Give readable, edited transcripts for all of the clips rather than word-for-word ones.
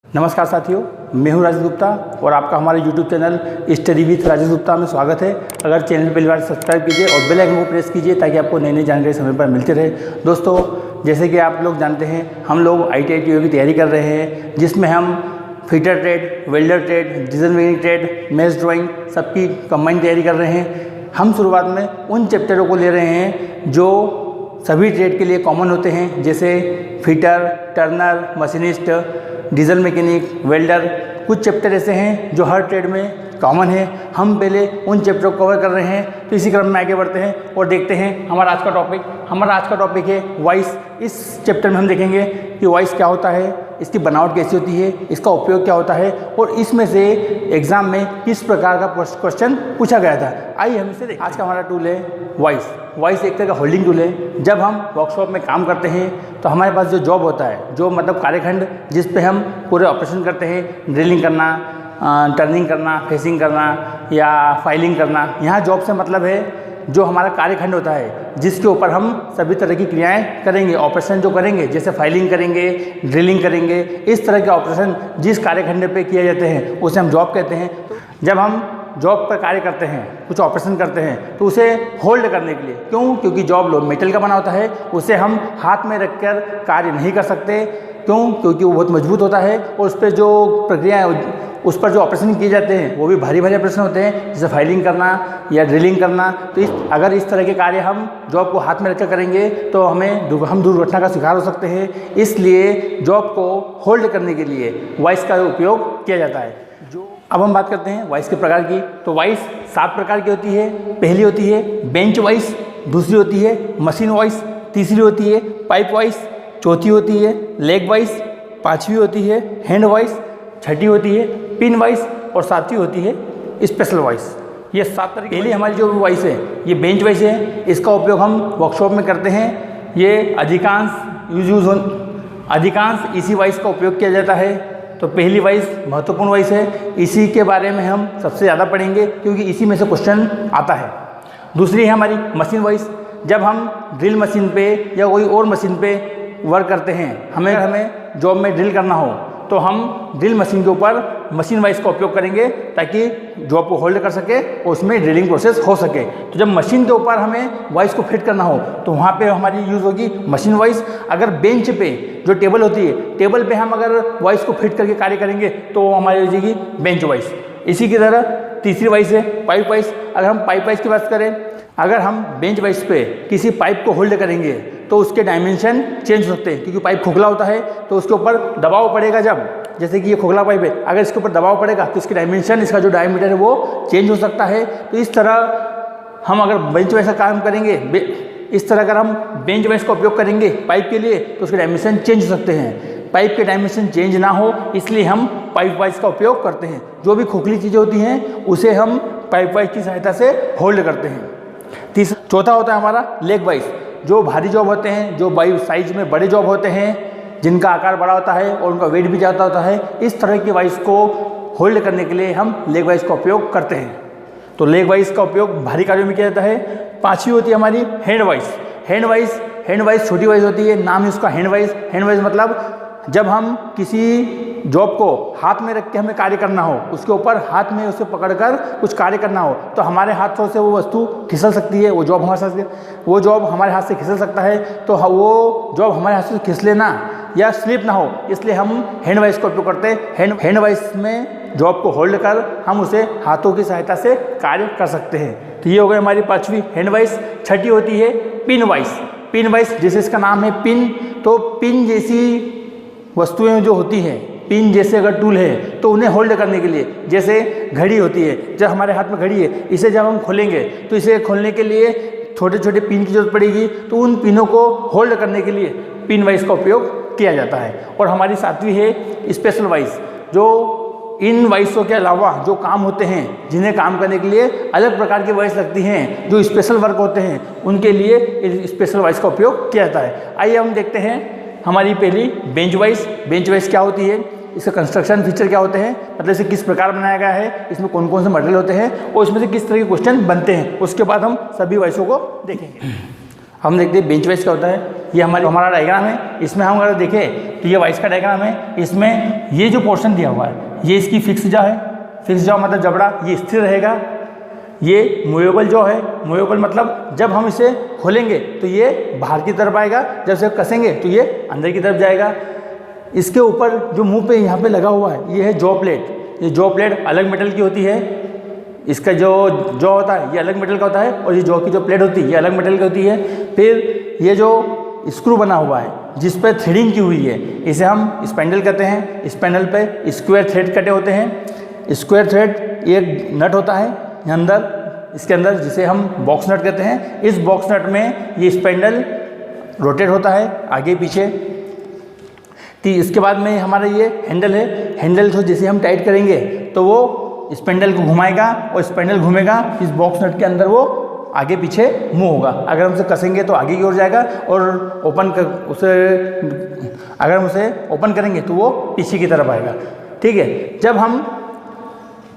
नमस्कार साथियों, मैं हूं राजेश गुप्ता और आपका हमारे YouTube channel study with Rajesh Gupta में स्वागत है। अगर चैनल पहली बार सब्सक्राइब कीजिए और बेल आइकन को प्रेस कीजिए ताकि आपको नई नई जानकारी समय पर मिलती रहे। दोस्तों, जैसे कि आप लोग जानते हैं, हम लोग ITI की तैयारी कर रहे हैं, जिसमें हम fitter trade, welder trade, design making trade, match drawing सबकी कंबाइन तैयारी कर रहे हैं। हम शुरुआत में उन चैप्टरों को ले रहे हैं जो सभी ट्रेड के लिए कॉमन होते हैं, जैसे fitter, Turner, machinist, diesel mechanic, welder. कुछ चैप्टर ऐसे हैं जो हर ट्रेड में कॉमन है। हम पहले उन चैप्टर को कवर कर रहे हैं, तो इसी क्रम में आगे बढ़ते हैं और देखते हैं हमारा आज का टॉपिक है वॉइस। इस चैप्टर में हम देखेंगे कि वॉइस क्या होता है, इसकी बनावट कैसी होती है, इसका उपयोग क्या होता है और इसमें से एग्जाम में किस प्रकार का क्वेश्चन पूछा गया था। आइए हम इसे देखें। आज का हमारा टूल है वॉइस एक तरह का होल्डिंग टूल है। जब हम वर्कशॉप में काम करते हैं तो हमारे पास जो जॉब होता है, जो मतलब कार्यखंड जिस पे हम पूरे ऑपरेशन करते हैं, ड्रिलिंग करना, टर्निंग करना, फेसिंग करना या फाइलिंग करना, यहाँ जॉब से मतलब है जो हमारा कार्यखंड होता है जिसके ऊपर हम सभी तरह की क्रियाएं करेंगे, ऑपरेशन जो करेंगे, जैसे फाइलिंग करेंगे, ड्रिलिंग करेंगे, इस तरह के ऑपरेशन जिस कार्यखंड पे किए जाते हैं उसे हम जॉब कहते हैं। जब हम जॉब पर कार्य करते हैं, कुछ ऑपरेशन करते हैं, तो उसे होल्ड करने के लिए, क्योंकि जॉब लो मेटल का बना होता है, उसे हम हाथ में रखकर कार्य नहीं कर सकते। क्योंकि वो बहुत मजबूत होता है और उस पर जो प्रक्रिया, उस पर जो ऑपरेशन किए जाते हैं वो भी भारी ऑपरेशन होते हैं, जैसे फाइलिंग करना या ड्रिलिंग करना। तो अगर इस तरह के कार्य हम जॉब को हाथ में रखकर करेंगे तो हम दुर्घटना का शिकार हो सकते हैं। इसलिए जॉब को होल्ड करने के लिए वॉइस का उपयोग किया जाता है। अब हम बात करते हैं वॉइस के प्रकार की। तो वॉइस 7 प्रकार की होती है। पहली होती है बेंच वॉइस, दूसरी होती है मशीन वॉइस, तीसरी होती है पाइप वॉइस, चौथी होती है लेग वॉइस, पांचवी होती है हैंड वॉइस, छठी होती है पिन वॉइस और सातवीं होती है स्पेशल वॉइस। ये 7 तरह की। पहली हमारी जो वॉइस है ये बेंच वॉइस है। इसका उपयोग हम वर्कशॉप में करते हैं। ये अधिकांश इसी वॉइस का उपयोग किया जाता है। तो पहली वॉइस महत्वपूर्ण वॉइस है, इसी के बारे में हम सबसे ज़्यादा पढ़ेंगे क्योंकि इसी में से क्वेश्चन आता है। दूसरी है हमारी मशीन वॉइस। जब हम ड्रिल मशीन पे या कोई और मशीन पे वर्क करते हैं, हमें जॉब में ड्रिल करना हो तो हम ड्रिल मशीन के ऊपर मशीन वॉइस का उपयोग करेंगे ताकि जॉब को होल्ड कर सके और उसमें ड्रिलिंग प्रोसेस हो सके। तो जब मशीन के ऊपर हमें वॉइस को फिट करना हो तो वहाँ पे हमारी यूज़ होगी मशीन वॉइस। अगर बेंच पे जो टेबल होती है, टेबल पे हम अगर वॉइस को फिट करके कार्य करेंगे तो हमारी हो जाएगी बेंच वॉइस। इसी की तरह तीसरी वॉइस है पाइप वॉइस। अगर हम पाइप वॉइस की बात करें, अगर हम बेंच वॉइस पे किसी पाइप को होल्ड करेंगे तो उसके डायमेंशन चेंज हो सकते हैं, क्योंकि पाइप खोखला होता है तो उसके ऊपर दबाव पड़ेगा। जब जैसे कि ये खोखला पाइप है, अगर इसके ऊपर दबाव पड़ेगा तो इसकी डायमेंशन, इसका जो डायमीटर है वो चेंज हो सकता है। तो इस तरह हम अगर बेंच वॉइस का काम करेंगे, इस तरह अगर हम बेंच वॉइस का उपयोग करेंगे पाइप के लिए तो उसके डायमेंशन चेंज हो सकते हैं। पाइप के डायमेंशन चेंज ना हो इसलिए हम पाइप वॉइस का उपयोग करते हैं। जो भी खोखली चीज़ें होती हैं उसे हम पाइप वॉइस की सहायता से होल्ड करते हैं। चौथा होता है हमारा लेग वॉइस। जो भारी जॉब होते हैं, जो बाई साइज में बड़े जॉब होते हैं, जिनका आकार बड़ा होता है और उनका वेट भी ज़्यादा होता है, इस तरह की वॉइस को होल्ड करने के लिए हम लेग वॉइस का उपयोग करते हैं। तो लेग वॉइस का उपयोग भारी कार्यों में किया जाता है। पांचवी होती है हमारी हैंड वॉइस। हैंड वॉइस छोटी वॉइस होती है, नाम है उसका हैंड वॉइस। हैंड वॉइस मतलब जब हम किसी जॉब को हाथ में रख के हमें कार्य करना हो, उसके ऊपर हाथ में उसे पकड़कर कुछ कार्य करना हो तो हमारे हाथों से वो वस्तु खिसल सकती है, वो जॉब हमारे हाथ से खिसल सकता है। तो वो जॉब हमारे हाथ से खिसले ना या स्लिप ना हो, इसलिए हम हैंड वॉइस का उपयोग करते हैं। हैंड वॉइस में जॉब को होल्ड कर हम उसे हाथों की सहायता से कार्य कर सकते हैं। तो ये हो गई हमारी पांचवी हैंड वॉइस। छठी होती है पिन वॉइस। जैसे इसका नाम है पिन, तो पिन जैसी वस्तुएं जो होती हैं, पिन जैसे अगर टूल है तो उन्हें होल्ड करने के लिए, जैसे घड़ी होती है, जब हमारे हाथ में घड़ी है, इसे जब हम खोलेंगे तो इसे खोलने के लिए छोटे छोटे पिन की जरूरत पड़ेगी। तो उन पिनों को होल्ड करने के लिए पिन वॉइस का उपयोग किया जाता है। और हमारी सातवीं है स्पेशल वॉइस। जो इन वॉइसों के अलावा जो काम होते हैं, जिन्हें काम करने के लिए अलग प्रकार की वॉइस लगती हैं, जो स्पेशल वर्क होते हैं, उनके लिए स्पेशल वॉइस का उपयोग किया जाता है। आइए हम देखते हैं हमारी पहली बेंच वॉइस क्या होती है, इसका कंस्ट्रक्शन फीचर क्या होते हैं, मतलब इसे किस प्रकार बनाया गया है, इसमें कौन कौन से मटेरियल होते हैं और इसमें से किस तरह के क्वेश्चन बनते हैं। उसके बाद हम सभी वॉइसों को देखेंगे। हम देखते हैं बेंच वॉइस क्या होता है। ये हमारा डायग्राम है। इसमें हम अगर देखें तो ये वाइस का डायग्राम है। इसमें ये जो पोर्शन दिया हुआ है ये इसकी फिक्स जॉ है। फिक्स जॉ मतलब जबड़ा ये स्थिर रहेगा। ये मूवेबल जॉ है। मूवेबल मतलब जब हम इसे खोलेंगे तो ये बाहर की तरफ आएगा, जब इसे कसेंगे तो ये अंदर की तरफ जाएगा। इसके ऊपर जो मुंह पे यहाँ पे लगा हुआ है ये है जॉ प्लेट। ये जॉ प्लेट अलग मेटल की होती है। इसका जो जॉ होता है ये अलग मेटल का होता है और ये जॉ की जो प्लेट होती है ये अलग मेटल की होती है। फिर ये जो स्क्रू बना हुआ है जिस पर थ्रेडिंग की हुई है इसे हम स्पैंडल कहते हैं। स्पैंडल पे स्क्वायर थ्रेड कटे होते हैं। स्क्वायर थ्रेड एक नट होता है यहाँ अंदर, इसके अंदर, जिसे हम बॉक्स नट कहते हैं। इस बॉक्स नट में ये स्पैंडल रोटेट होता है आगे पीछे। तो इसके बाद में हमारा ये हैंडल है। हैंडल को जैसे हम टाइट करेंगे तो वो स्पैंडल को घुमाएगा और स्पैंडल घूमेगा इस बॉक्स नट के अंदर, वो आगे पीछे मूव होगा। अगर हम उसे कसेंगे तो आगे की ओर जाएगा और अगर हम उसे ओपन करेंगे तो वो पीछे की तरफ आएगा। ठीक है। जब हम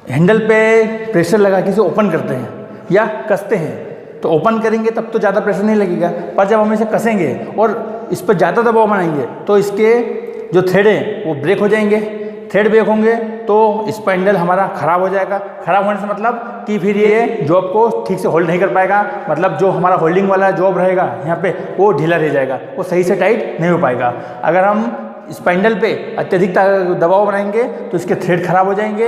हैंडल पे प्रेशर लगा के इसे ओपन करते हैं या कसते हैं तो ओपन करेंगे तब तो ज़्यादा प्रेशर नहीं लगेगा, पर जब हम इसे कसेंगे और इस पर ज़्यादा दबाव बनाएंगे तो इसके जो थ्रेड हैं वो ब्रेक हो जाएंगे। थ्रेड ब्रेक होंगे तो स्पैंडल हमारा ख़राब हो जाएगा। ख़राब होने से मतलब कि फिर ये जॉब को ठीक से होल्ड नहीं कर पाएगा। मतलब जो हमारा होल्डिंग वाला जॉब रहेगा यहाँ पे वो ढीला रह जाएगा, वो सही से टाइट नहीं हो पाएगा। अगर हम स्पैंडल पे अत्यधिक दबाव बनाएंगे तो इसके थ्रेड खराब हो जाएंगे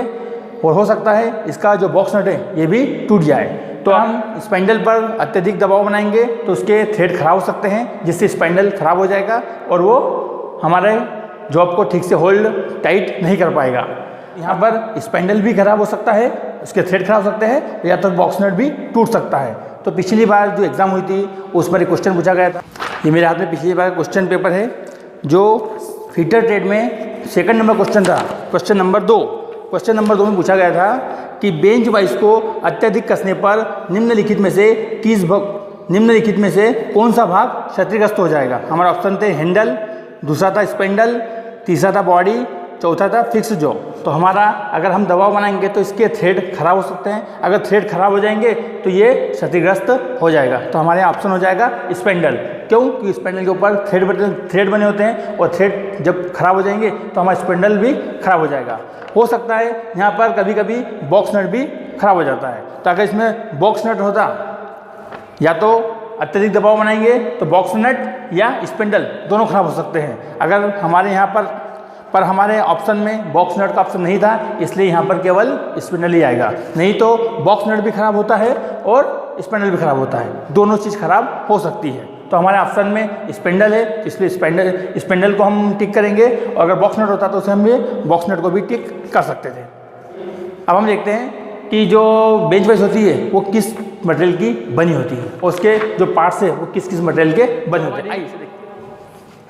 और हो सकता है इसका जो बॉक्स नट है ये भी टूट जाए। तो हम स्पैंडल पर अत्यधिक दबाव बनाएंगे तो उसके थ्रेड खराब हो सकते हैं, जिससे स्पैंडल खराब हो जाएगा और वो हमारे जॉब को ठीक से होल्ड टाइट नहीं कर पाएगा। यहाँ पर स्पैंडल भी खराब हो सकता है, उसके थ्रेड खराब हो सकते हैं, या तो बॉक्स नट भी टूट सकता है। तो पिछली बार जो एग्ज़ाम हुई थी उस पर एक क्वेश्चन पूछा गया था। ये मेरे हाथ में पिछली बार क्वेश्चन पेपर है जो फीटर ट्रेड में सेकंड नंबर क्वेश्चन था। क्वेश्चन नंबर 2 में पूछा गया था कि बेंच वाइस को अत्यधिक कसने पर निम्नलिखित में से कौन सा भाग क्षतिग्रस्त हो जाएगा। हमारा ऑप्शन थे हैंडल, दूसरा था स्पैंडल, तीसरा था बॉडी, चौथा था फिक्स जॉ। तो हमारा अगर हम दबाव बनाएंगे तो इसके थ्रेड खराब हो सकते हैं। अगर थ्रेड खराब हो जाएंगे तो ये क्षतिग्रस्त हो जाएगा। तो हमारे यहाँ ऑप्शन हो जाएगा स्पैंडल। क्यों? क्योंकि स्पैंडल के ऊपर थ्रेड बने होते हैं और थ्रेड जब खराब हो जाएंगे तो हमारा स्पैंडल भी खराब हो जाएगा। हो सकता है यहाँ पर कभी कभी बॉक्स नट भी खराब हो जाता है। तो अगर इसमें बॉक्स नट होता, या तो अत्यधिक दबाव बनाएंगे तो बॉक्स नट या स्पैंडल दोनों खराब हो सकते हैं। अगर हमारे यहाँ पर हमारे ऑप्शन में बॉक्स नट का ऑप्शन नहीं था, इसलिए यहाँ पर केवल स्पैंडल ही आएगा। नहीं तो बॉक्स नट भी खराब होता है और स्पैंडल भी खराब होता है, दोनों चीज़ खराब हो सकती है। तो हमारे ऑप्शन में स्पैंडल है, इसलिए स्पैंडल को हम टिक करेंगे। और अगर बॉक्स नट होता तो उसे हम ये बॉक्स नट को भी टिक कर सकते थे। अब हम देखते हैं कि जो बेंच वाइस होती है वो किस मटेरियल की बनी होती है और उसके जो पार्ट्स है वो किस किस मटेरियल के बने होते हैं।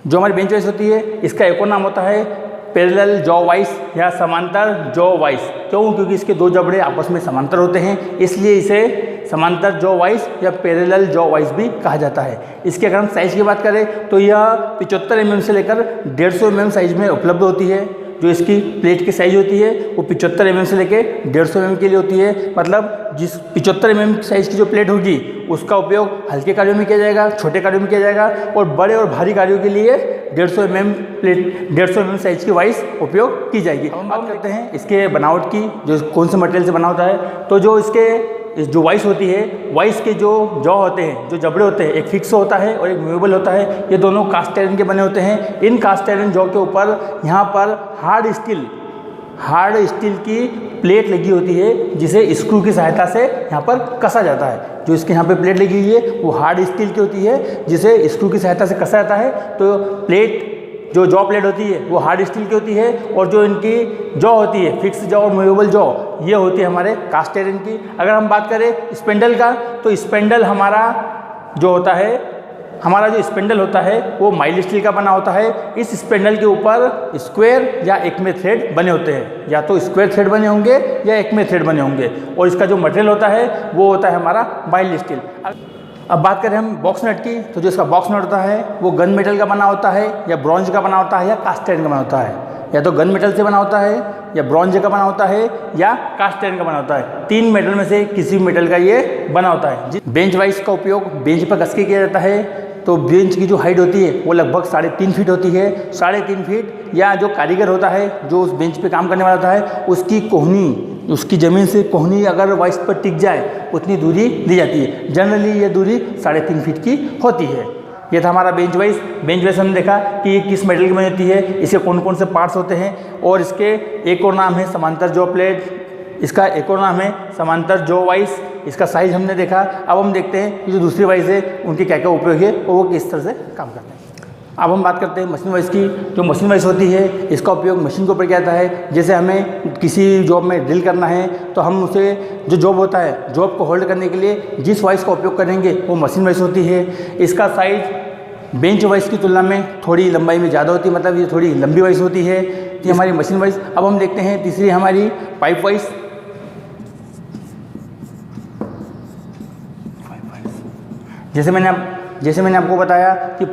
जो हमारी बेंच वाइस होती है इसका एक और नाम होता है पैरेलल जॉ वाइस या समांतर जॉ वाइस। क्यों? क्योंकि इसके दो जबड़े आपस में समांतर होते हैं, इसलिए इसे समांतर जॉ वाइस या पैरेलल जॉ वाइस भी कहा जाता है। इसकी अगर हम साइज़ की बात करें तो यह 75 mm से लेकर 150 mm साइज़ में उपलब्ध होती है। जो इसकी प्लेट की साइज़ होती है वो 75 mm से लेके 150 mm के लिए होती है। मतलब जिस 75 mm साइज़ की जो प्लेट होगी उसका उपयोग हल्के कार्यों में किया जाएगा, छोटे कार्यों में किया जाएगा, और बड़े और भारी कार्यों के लिए 150 mm साइज़ की वाइस उपयोग की जाएगी। हम बात करते हैं इसके बनावट की, जो कौन से मटेरियल से बना होता है। तो जो जो वाइस होती है, वाइस के जो जॉ होते हैं, जो जबड़े होते हैं, एक फिक्स होता है और एक मूवेबल होता है। ये दोनों कास्ट आयरन के बने होते हैं। इन कास्ट आयरन जॉ के ऊपर यहाँ पर हार्ड स्टील की प्लेट लगी होती है, जिसे स्क्रू की सहायता से यहाँ पर कसा जाता है। जो इसके यहाँ पे प्लेट लगी हुई है वो हार्ड स्टील की होती है, जिसे स्क्रू की सहायता से कसा जाता है। तो प्लेट जो जॉ प्लेट होती है वो हार्ड स्टील की होती है, और जो इनकी जॉ होती है, फिक्स जॉ और मूवेबल जॉ, ये होती है हमारे कास्ट आयरन की। अगर हम बात करें स्पैंडल का, तो स्पैंडल हमारा जो स्पैंडल होता है वो माइल्ड स्टील का बना होता है। इस स्पैंडल के ऊपर स्क्वायर या एकमे थ्रेड बने होते हैं, या तो स्क्वायर थ्रेड बने होंगे या एकमे थ्रेड बने होंगे, और इसका जो मटेरियल होता है वो होता है हमारा माइल्ड स्टील। अब बात करें हम बॉक्स नट की, तो जो इसका बॉक्स नट होता है वो गन मेटल का बना होता है, या ब्रॉन्ज का बना होता है, या कास्ट आयरन का बना होता है। या तो गन मेटल से बना होता है, या ब्रॉन्ज का बना होता है, या कास्ट आयरन का बना होता है। 3 मेटल में से किसी मेटल का ये बना होता है। बेंच वाइस का उपयोग बेंच पर कस के किया जाता है। तो बेंच की जो हाइट होती है वो लगभग 3.5 फीट होती है। 3.5 फीट या जो कारीगर होता है, जो उस बेंच पे काम करने वाला होता है, उसकी कोहनी, उसकी ज़मीन से कोहनी अगर वाइस पर टिक जाए उतनी दूरी दी जाती है। जनरली ये दूरी 3.5 फीट की होती है। ये था हमारा बेंच वाइस। बेंच वाइस हमने देखा कि ये किस मेटल की बनी होती है, इसके कौन कौन से पार्ट्स होते हैं, और इसके एक और नाम है समांतर जॉ प्लेट, इसका एक और नाम है समांतर जॉ वाइस। इसका साइज हमने देखा। अब हम देखते हैं कि जो दूसरी वाइस है उनके क्या क्या उपयोग है और वो किस तरह से काम करते हैं। अब हम बात करते हैं मशीन वाइस की। जो मशीन वाइस होती है इसका उपयोग मशीन के ऊपर किया जाता है। जैसे हमें किसी जॉब में ड्रिल करना है तो हम उसे, जो जॉब होता है, जॉब को होल्ड करने के लिए जिस वाइस का उपयोग करेंगे वो मशीन वाइस होती है। इसका साइज बेंच वाइस की तुलना में थोड़ी लंबाई में ज़्यादा होती है, मतलब ये थोड़ी लंबी वाइस होती है। ये हमारी मशीन वाइस। अब हम देखते हैं तीसरी हमारी पाइप वाइस। जैसे मैंने आपको बताया कि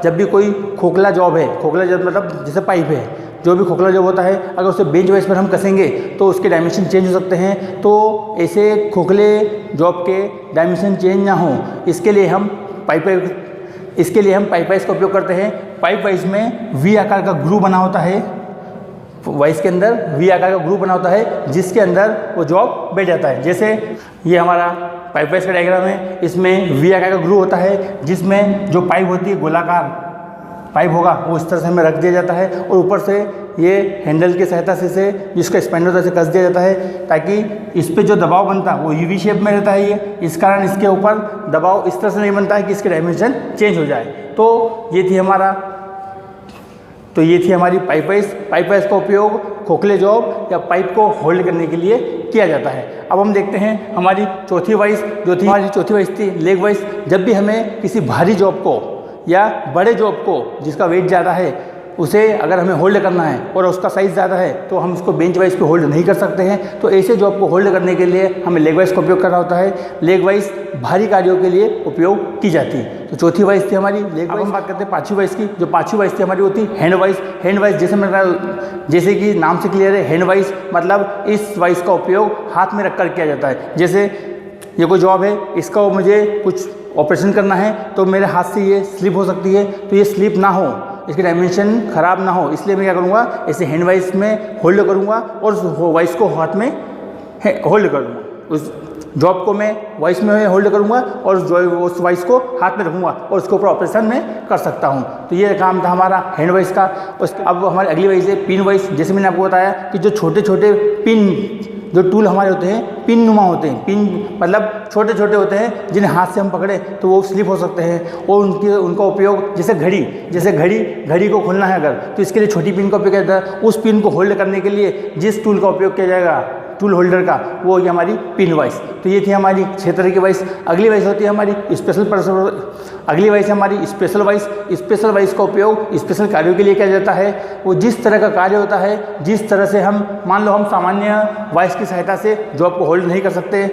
जब भी कोई खोखला जॉब है, खोखला जॉब मतलब जैसे पाइप है, जो भी खोखला जॉब होता है, अगर उसे बेंच वाइस पर हम कसेंगे तो उसके डायमेंशन चेंज हो सकते हैं। तो ऐसे खोखले जॉब के डायमेंशन चेंज ना हो, इसके लिए हम पाइप वाइस का उपयोग करते हैं। पाइप वाइस में वी आकार का ग्रूव बना होता है, वाइस के अंदर वी आकार का ग्रूव बना होता है, जिसके अंदर वो जॉब बैठ जाता है। जैसे ये हमारा पाइप वाइस का डायग्राम है। इसमें वी आकार का ग्रूव होता है, जिसमें जो पाइप होती है, गोलाकार पाइप होगा, वो इस तरह से हमें रख दिया जाता है, और ऊपर से ये हैंडल की सहायता से जिसका स्पैंडर होता है कस दिया जाता है, ताकि इस पे जो दबाव बनता है वो यूवी शेप में रहता है। ये इस कारण इसके ऊपर दबाव इस तरह से नहीं बनता है कि इसके डायमेंशन चेंज हो जाए। तो ये थी हमारी पाइप वाइस। पाइप वाइस का उपयोग खोखले जॉब या पाइप को होल्ड करने के लिए किया जाता है। अब हम देखते हैं हमारी चौथी वाइस, जो थी हमारी चौथी वाइस थी लेग वाइस। जब भी हमें किसी भारी जॉब को या बड़े जॉब को जिसका वेट ज़्यादा है उसे अगर हमें होल्ड करना है और उसका साइज़ ज़्यादा है तो हम उसको बेंच वाइस पे होल्ड नहीं कर सकते हैं। तो ऐसे जॉब को होल्ड करने के लिए हमें लेग वाइस का उपयोग करना होता है। लेग वाइस भारी कार्यों के लिए उपयोग की जाती है। तो चौथी वाइस थी हमारी लेग वाइस। हम बात करते हैं पाँचवीं वाइस की। जो पाँचवीं वाइस थी हमारी वो थी हैंड वाइस। हैंड वाइस जैसे कि नाम से क्लियर है, हैंड वाइस मतलब इस वाइस का उपयोग हाथ में रखकर किया जाता है। जैसे ये कोई जॉब है, इसका मुझे कुछ ऑपरेशन करना है तो मेरे हाथ से ये स्लिप हो सकती है, तो ये स्लिप ना हो, इसकी डायमेंशन ख़राब ना हो, इसलिए मैं क्या करूँगा, ऐसे हैंड वाइस में होल्ड करूँगा और उस वाइस को हाथ में होल्ड करूँगा। उस जॉब को मैं वाइस में होल्ड करूँगा और उस वाइस को हाथ में रखूँगा और उसके ऊपर ऑपरेशन में कर सकता हूँ। तो ये काम था हमारा हैंड वाइस का। अब हमारी अगली वाइस है पिन वाइस। जैसे मैंने आपको बताया कि जो छोटे छोटे पिन, जो टूल हमारे होते हैं, पिन नुमा होते हैं। पिन मतलब छोटे छोटे होते हैं, जिन्हें हाथ से हम पकड़े तो वो स्लिप हो सकते हैं, और उनका उपयोग जैसे घड़ी को खोलना है अगर, तो इसके लिए छोटी पिन का उपयोग किया जाता है। उस पिन को होल्ड करने के लिए जिस टूल का उपयोग किया जाएगा, टूल होल्डर का, वो ये हमारी पिन वाइस। तो ये थी हमारी 6 तरह की वाइस। अगली वाइस होती है हमारी स्पेशल वाइस। स्पेशल वाइस का उपयोग स्पेशल कार्यों के लिए किया जाता है। वो जिस तरह का कार्य होता है, जिस तरह से हम मान लो हम सामान्य वाइस की सहायता से जॉब को होल्ड नहीं कर सकते,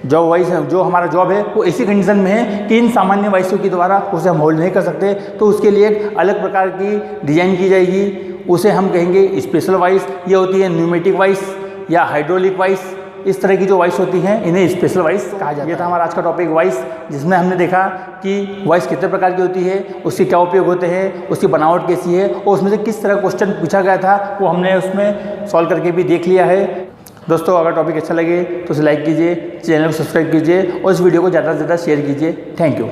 जो हमारा जॉब है वो ऐसी कंडीशन में है कि इन सामान्य वाइसों के द्वारा उसे हम होल्ड नहीं कर सकते, तो उसके लिए एक अलग प्रकार की डिजाइन की जाएगी, उसे हम कहेंगे स्पेशल वाइस। ये होती है न्यूमेटिक वाइस या हाइड्रोलिक वाइस। इस तरह की जो वाइस होती हैं इन्हें स्पेशल वाइस कहा जाता है। ये था हमारा आज का टॉपिक वाइस, जिसमें हमने देखा कि वाइस कितने प्रकार की होती है, उसके क्या उपयोग होते हैं, उसकी बनावट कैसी है, और उसमें से किस तरह क्वेश्चन पूछा गया था वो हमने उसमें सॉल्व करके भी देख लिया है। दोस्तों, अगर टॉपिक अच्छा लगे तो उसे लाइक कीजिए, चैनल को सब्सक्राइब कीजिए और इस वीडियो को ज़्यादा से ज़्यादा शेयर कीजिए। Thank you.